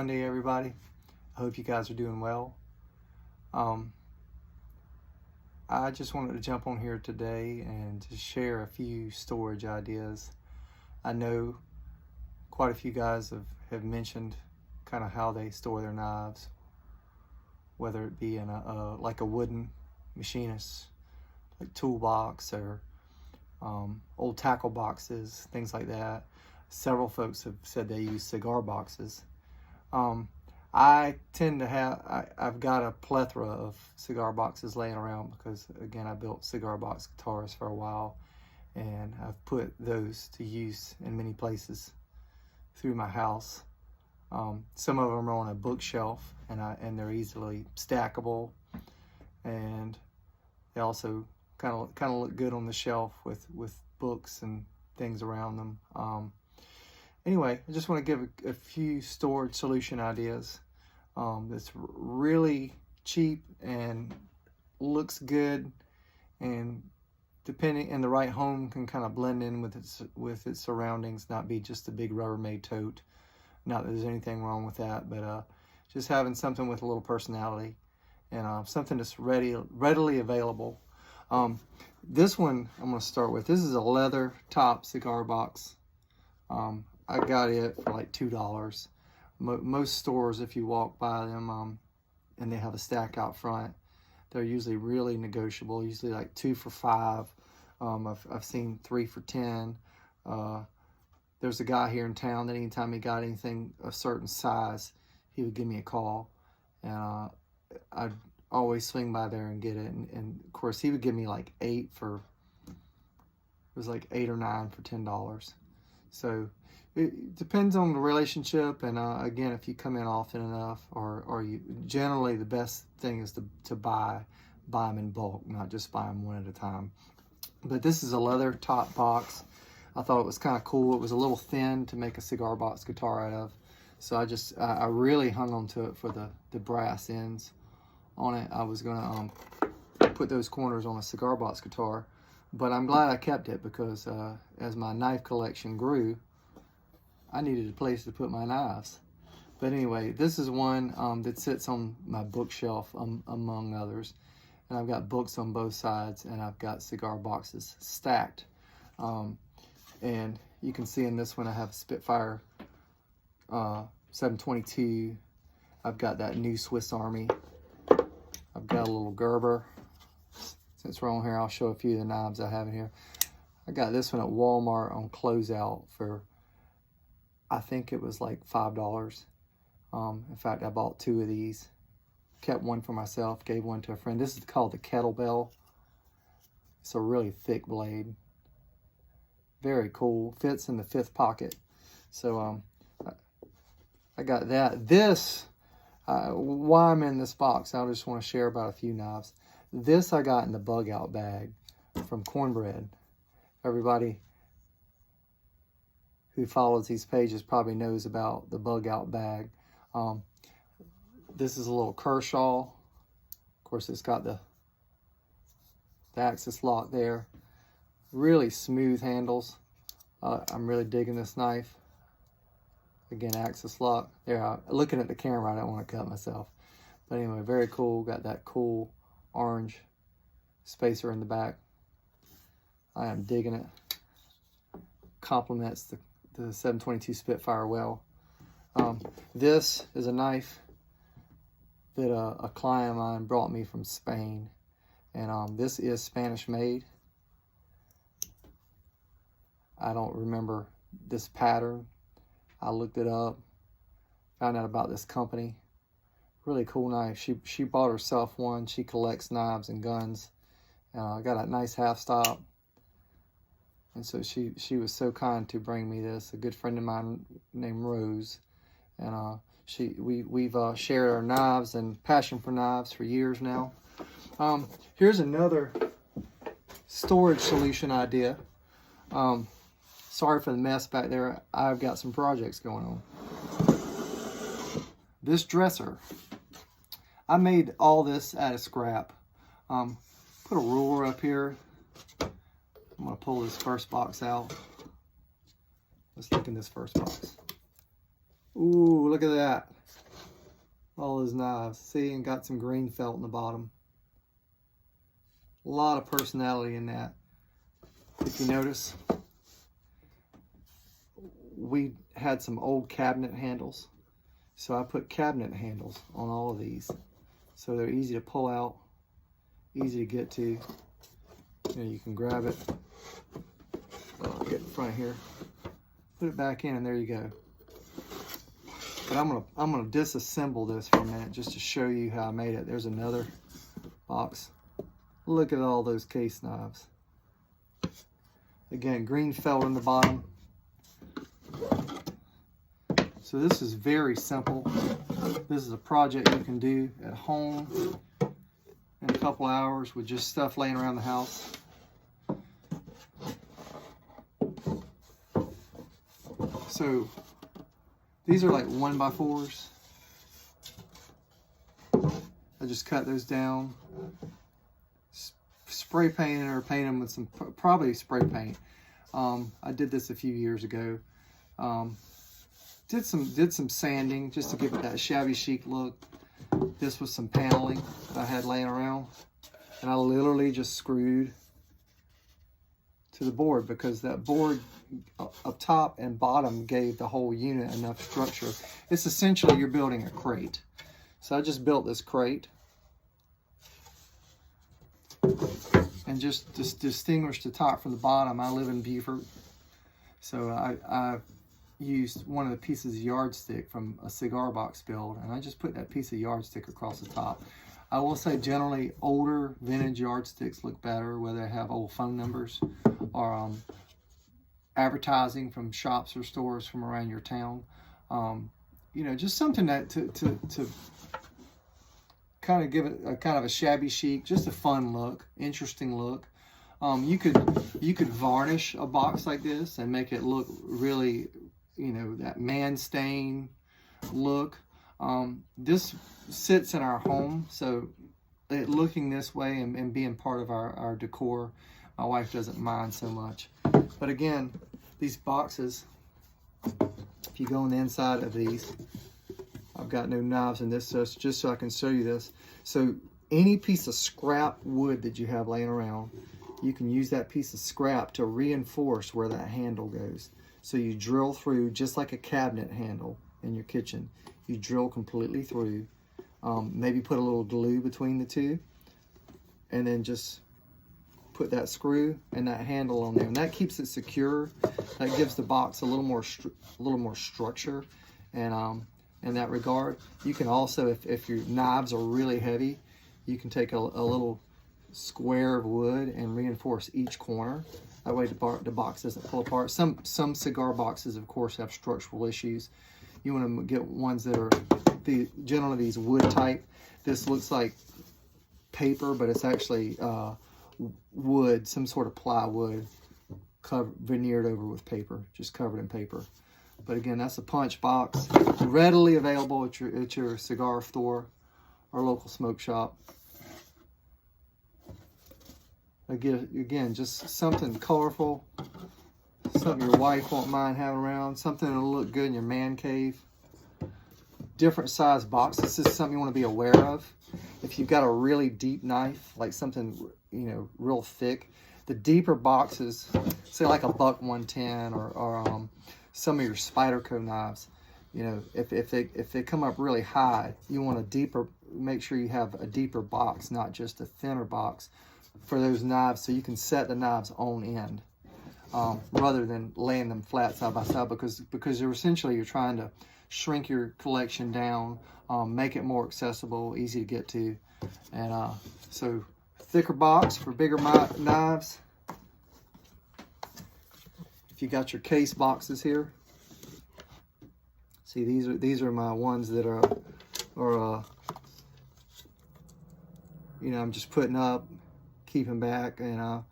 Sunday, everybody. I hope you guys are doing well. I just wanted to jump on here today and to share a few storage ideas. I know quite a few guys have mentioned kind of how they store their knives, whether it be in like a wooden machinist, like toolbox, or old tackle boxes, things like that. Several folks have said they use cigar boxes. I tend to have, I've got a plethora of cigar boxes laying around because, again, I built cigar box guitars for a while, and I've put those to use in many places through my house. Some of them are on a bookshelf, and they're easily stackable, and they also kind of look good on the shelf with books and things around them. Anyway, I just want to give a few storage solution ideas that's really cheap and looks good, and depending in the right home can kind of blend in with its surroundings, not be just a big Rubbermaid tote. Not that there's anything wrong with that, but just having something with a little personality and something that's readily available. This one I'm going to start with. This is a leather top cigar box. I got it for like $2. Most stores, if you walk by them and they have a stack out front, they're usually really negotiable, usually like 2 for $5. I've seen 3 for $10. There's a guy here in town that anytime he got anything a certain size, he would give me a call, and I'd always swing by there and get it. And of course, he would give me like 8 or 9 for $10. So it depends on the relationship, and again, if you come in often enough, or you generally, the best thing is to buy them in bulk, not just buy them one at a time. But this is a leather top box. I thought it was kind of cool. It was a little thin to make a cigar box guitar out of, so I really hung on to it for the brass ends on it. I was gonna put those corners on a cigar box guitar, but I'm glad I kept it because as my knife collection grew, I needed a place to put my knives. But anyway, this is one that sits on my bookshelf among others, and I've got books on both sides, and I've got cigar boxes stacked. And you can see in this one I have a Spitfire 722. I've got that new Swiss Army. I've got a little Gerber. Since we're on here, I'll show a few of the knives I have in here. I got this one at Walmart on closeout for, I think it was like $5. In fact, I bought 2 of these. Kept one for myself, gave one to a friend. This is called the Kettlebell. It's a really thick blade. Very cool. Fits in the 5th pocket. So I got that. This, why I'm in this box, I just want to share about a few knives. This I got in the bug out bag from Cornbread. Everybody who follows these pages probably knows about the bug out bag. This is a little Kershaw. Of course, it's got the axis lock there. Really smooth handles. I'm really digging this knife. Again, axis lock. There, looking at the camera, I don't want to cut myself. But anyway, very cool. Got that cool orange spacer in the back. I am digging it. Complements the 722 Spitfire well. This is a knife that a client of mine brought me from Spain. And this is Spanish made. I don't remember this pattern. I looked it up, found out about this company. Really cool knife. She bought herself one. She collects knives and guns. Got a nice half stop. And so she was so kind to bring me this. A good friend of mine named Rose. And we've shared our knives and passion for knives for years now. Here's another storage solution idea. Sorry for the mess back there. I've got some projects going on. This dresser, I made all this out of scrap. Put a ruler up here. I'm gonna pull this first box out. Let's look in this first box. Ooh, look at that. all those knives. See, and got some green felt in the bottom. A lot of personality in that. If you notice, we had some old cabinet handles. So I put cabinet handles on all of these. So they're easy to pull out, easy to get to. You can grab it. I'll get in front here. Put it back in and there you go. But I'm gonna disassemble this for a minute just to show you how I made it. There's another box. Look at all those case knives. Again, green felt in the bottom. So this is very simple. This is a project you can do at home in a couple hours with just stuff laying around the house. So these are like 1x4s. I just cut those down, spray paint or paint them with some, probably spray paint. I did this a few years ago. Did some sanding just to give it that shabby chic look. This was some paneling that I had laying around, and I literally just screwed to the board because that board up top and bottom gave the whole unit enough structure. It's essentially you're building a crate. So I just built this crate and just distinguished the top from the bottom. I live in Beaufort, so I used one of the pieces of yardstick from a cigar box build, and I just put that piece of yardstick across the top. I will say generally older vintage yardsticks look better, whether they have old phone numbers or advertising from shops or stores from around your town. You know, just something that to kind of give it a kind of a shabby chic, just a fun look, interesting look. You could varnish a box like this and make it look really, you know, that man stain look. This sits in our home, so it looking this way and being part of our decor, my wife doesn't mind so much. But again, these boxes, if you go on the inside of these, I've got no knives in this, so just so I can show you this. So any piece of scrap wood that you have laying around, you can use that piece of scrap to reinforce where that handle goes. So you drill through just like a cabinet handle in your kitchen. You drill completely through, maybe put a little glue between the two, and then just put that screw and that handle on there, and that keeps it secure. That gives the box a little more structure, and in that regard, you can also, if your knives are really heavy, you can take a little square of wood and reinforce each corner. That way the box doesn't pull apart. Some cigar boxes, of course, have structural issues. You want to get ones that are generally these wood type. This looks like paper, but it's actually wood, some sort of plywood, veneered over with paper, just covered in paper. But again, that's a punch box, readily available at your cigar store or local smoke shop. Again, just something colorful, something your wife won't mind having around, something that'll look good in your man cave. Different size boxes. This is something you want to be aware of. If you've got a really deep knife, like something, you know, real thick, the deeper boxes, say like a buck 110 or some of your Spyderco knives, you know, if they come up really high, you want a deeper, make sure you have a deeper box, not just a thinner box for those knives, so you can set the knives on end rather than laying them flat side by side, because you're trying to shrink your collection down, make it more accessible, easy to get to, and so thicker box for bigger knives. If you got your case boxes here, see these are my ones that are you know, I'm just putting up, keeping back, and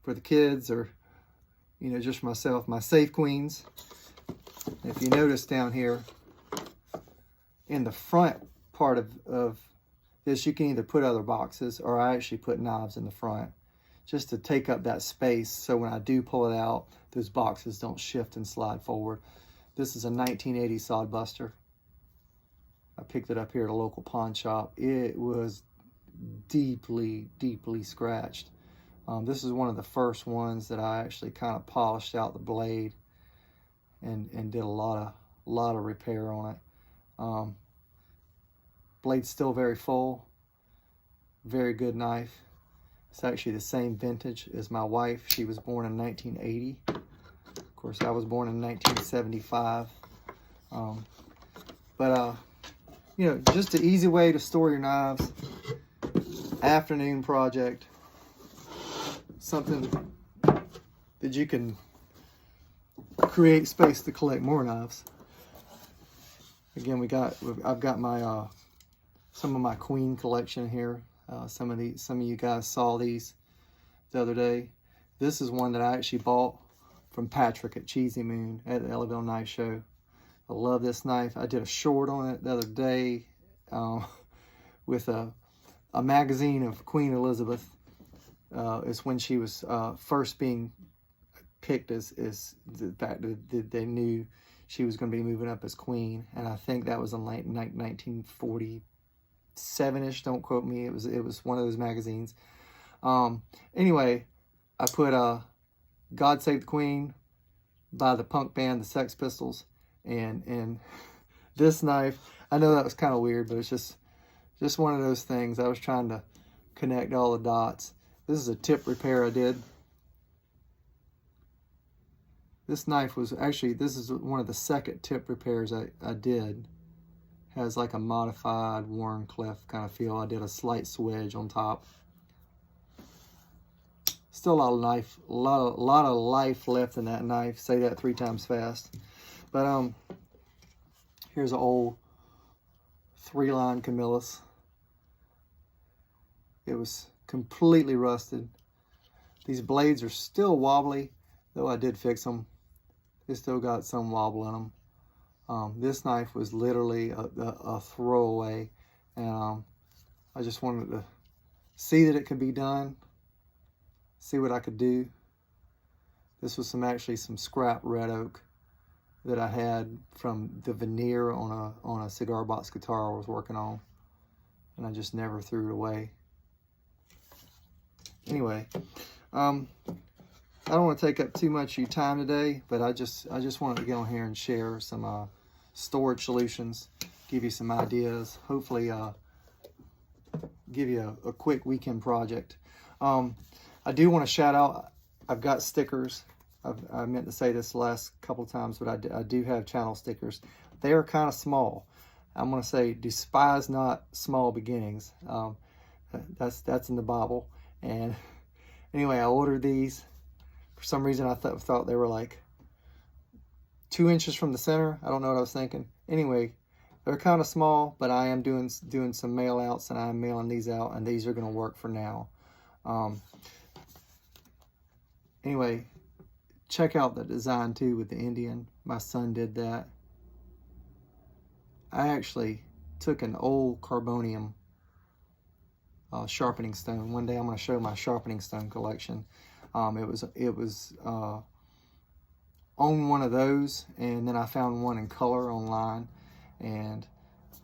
for the kids, or you know, just myself, my safe queens. If you notice down here in the front part of this, you can either put other boxes, or I actually put knives in the front just to take up that space, so when I do pull it out, those boxes don't shift and slide forward. This is a 1980 sod buster. I picked it up here at a local pawn shop. It was deeply, deeply scratched. This is one of the first ones that I actually kind of polished out the blade and did a lot of repair on it. Blade's still very full. Very good knife. It's actually the same vintage as my wife. She was born in 1980. Of course, I was born in 1975. You know, just an easy way to store your knives. Afternoon project. Something that you can create space to collect more knives. Again, I've got my some of my Queen collection here. Some of you guys saw these the other day. This is one that I actually bought from Patrick at Cheesy Moon at the Ellaville Knife Show. I love this knife. I did a short on it the other day with a magazine of Queen Elizabeth. It's when she was first being picked as the fact that they knew she was going to be moving up as queen, and I think that was in late 1947-ish. Don't quote me. It was one of those magazines. Anyway, I put "God Save the Queen" by the punk band the Sex Pistols, and this knife. I know that was kind of weird, but it's just one of those things. I was trying to connect all the dots. This is a tip repair I did. This knife was actually, this is one of the second tip repairs I did. Has like a modified Warncliffe kind of feel. I did a slight swedge on top. Still a lot of life left in that knife. Say that 3 times fast. But here's an old 3-line Camillus. It was completely rusted. These blades are still wobbly, though I did fix them. They still got some wobble in them. This knife was literally a throwaway, and I just wanted to see that it could be done, see what I could do. This was actually some scrap red oak that I had from the veneer on a cigar box guitar I was working on, and I just never threw it away. Anyway, I don't want to take up too much of your time today, but I just wanted to get on here and share some storage solutions, give you some ideas, hopefully give you a quick weekend project. I do want to shout out, I've got stickers. I meant to say this the last couple of times, but I do have channel stickers. They are kind of small. I'm going to say, despise not small beginnings. That's in the Bible. And anyway, I ordered these. For some reason, I thought they were like 2 inches from the center. I don't know what I was thinking. Anyway, they're kind of small, but I am doing some mail outs, and I'm mailing these out, and these are going to work for now. Anyway, check out the design too with the Indian. My son did that. I actually took an old carbonium sharpening stone. One day I'm going to show my sharpening stone collection. It was on one of those, and then I found one in color online, and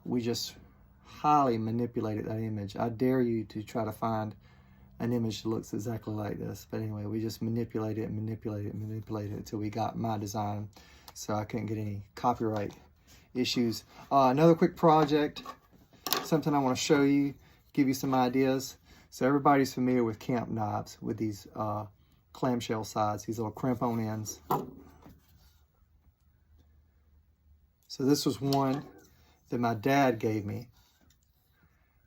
we just highly manipulated that image. I dare you to try to find an image that looks exactly like this. But anyway, we just manipulated it until we got my design, so I couldn't get any copyright issues. Another quick project, something I want to show you, give you some ideas. So everybody's familiar with camp knives with these clamshell sides, these little crimp-on ends. So this was one that my dad gave me,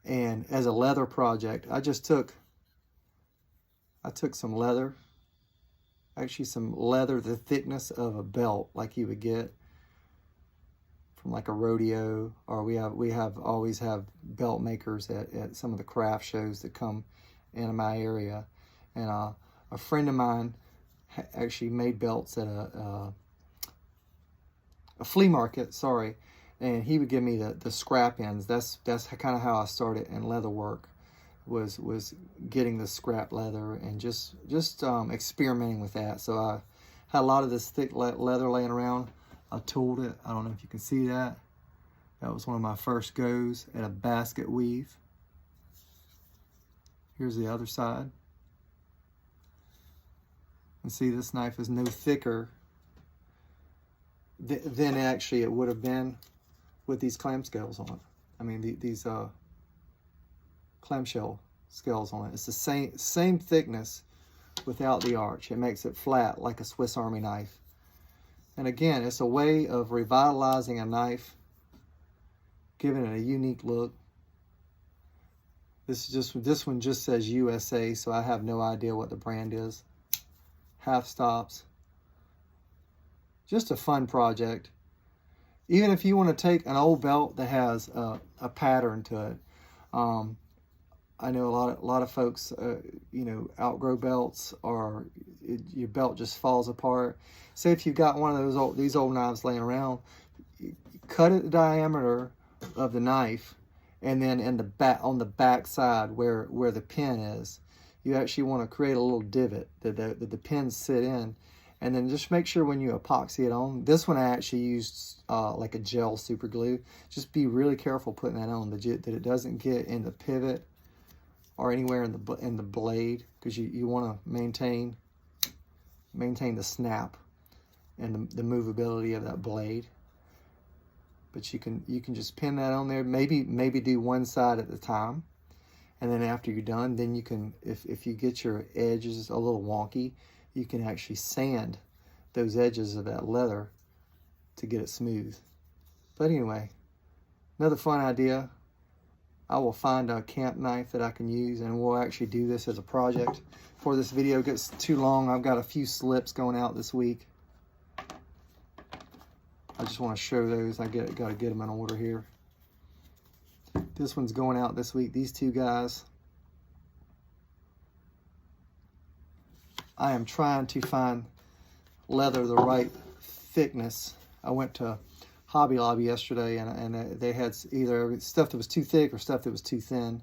and as a leather project, I took some leather, actually some leather the thickness of a belt, like you would get from like a rodeo, or we always have belt makers at some of the craft shows that come in my area. And a friend of mine actually made belts at a flea market, sorry, and he would give me the scrap ends. That's kind of how I started in leather work, was getting the scrap leather and just experimenting with that. So I had a lot of this thick leather laying around. I tooled it. I don't know if you can see that. That was one of my first goes at a basket weave. Here's the other side. And see, this knife is no thicker than actually it would have been with these clam scales on it. I mean, these clamshell scales on it. It's the same thickness without the arch. It makes it flat like a Swiss Army knife. And again, it's a way of revitalizing a knife, giving it a unique look. This one just says USA, so I have no idea what the brand is. Half stops. Just a fun project. Even if you want to take an old belt that has a pattern to it. I know a lot of folks, you know, outgrow belts, or your belt just falls apart. Say if you've got one of these old knives laying around, cut it the diameter of the knife, and then in the back, on the back side where the pin is, you actually want to create a little divot that the pins sit in, and then just make sure when you epoxy it on. This one I actually used like a gel super glue. Just be really careful putting that on, that it doesn't get in the pivot or anywhere in the blade, because you want to maintain the snap and the movability of that blade. But you can just pin that on there. Maybe do one side at a time, and then after you're done, then you can, if you get your edges a little wonky, you can actually sand those edges of that leather to get it smooth. But anyway, another fun idea. I will find a camp knife that I can use, and we'll actually do this as a project. Before this video gets too long, I've got a few slips going out this week. I just want to show those. I got to get them in order here. This one's going out this week. These two guys. I am trying to find leather the right thickness. I went to Hobby Lobby yesterday, and they had either stuff that was too thick or stuff that was too thin.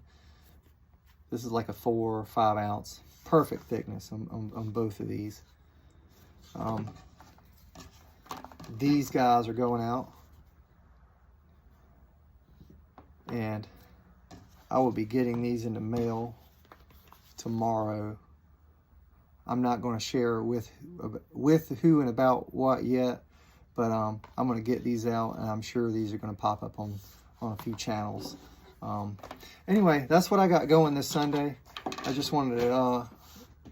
This is like a 4 or 5 ounce. Perfect thickness on both of these. These guys are going out, and I will be getting these in the mail tomorrow. I'm not going to share with who and about what yet, but I'm going to get these out, and I'm sure these are going to pop up on a few channels. Anyway, that's what I got going this Sunday. I just wanted to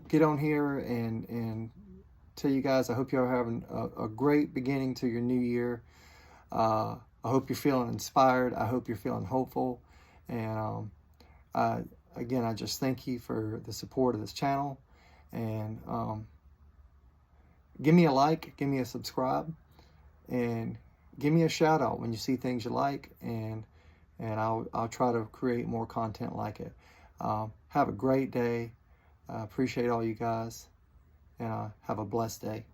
get on here and tell you guys, I hope you're having a great beginning to your new year. I hope you're feeling inspired. I hope you're feeling hopeful. And again, I just thank you for the support of this channel. And give me a like, give me a subscribe, and give me a shout out when you see things you like, and I'll try to create more content like it. Have a great day. I appreciate all you guys, and have a blessed day.